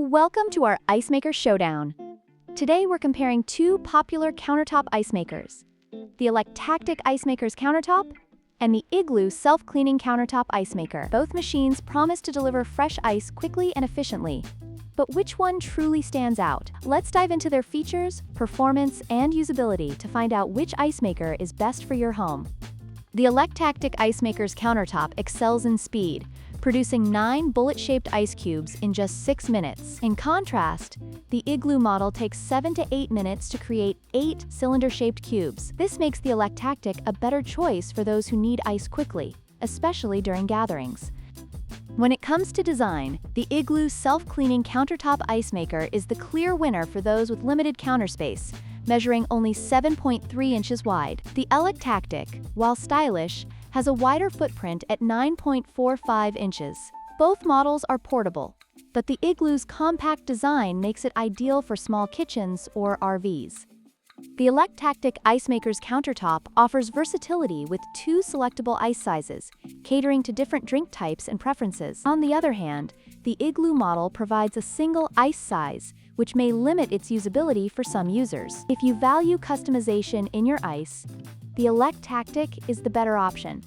Welcome to our ice maker showdown. Today we're comparing two popular countertop ice makers, the Electactic ice maker's countertop and the Igloo self-cleaning countertop ice maker. Both machines promise to deliver fresh ice quickly and efficiently. But which one truly stands out? Let's dive into their features, performance, and usability to find out which ice maker is best for your home. The Electactic ice maker's countertop excels in speed, producing 9 bullet-shaped ice cubes in just 6 minutes. In contrast, the Igloo model takes 7 to 8 minutes to create 8 cylinder-shaped cubes. This makes the Electactic a better choice for those who need ice quickly, especially during gatherings. When it comes to design, the Igloo self-cleaning countertop ice maker is the clear winner for those with limited counter space, measuring only 7.3 inches wide. The Electactic, while stylish, has a wider footprint at 9.45 inches. Both models are portable, but the Igloo's compact design makes it ideal for small kitchens or RVs. The Electactic ice maker's countertop offers versatility with 2 selectable ice sizes, catering to different drink types and preferences. On the other hand, the Igloo model provides a single ice size, which may limit its usability for some users. If you value customization in your ice, the Electactic is the better option.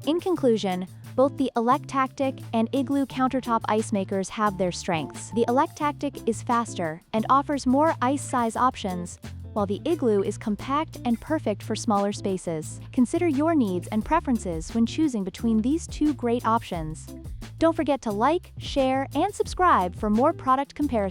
In conclusion, both the Electactic and Igloo countertop ice makers have their strengths. The Electactic is faster and offers more ice size options, while the Igloo is compact and perfect for smaller spaces. Consider your needs and preferences when choosing between these two great options. Don't forget to like, share, and subscribe for more product comparisons.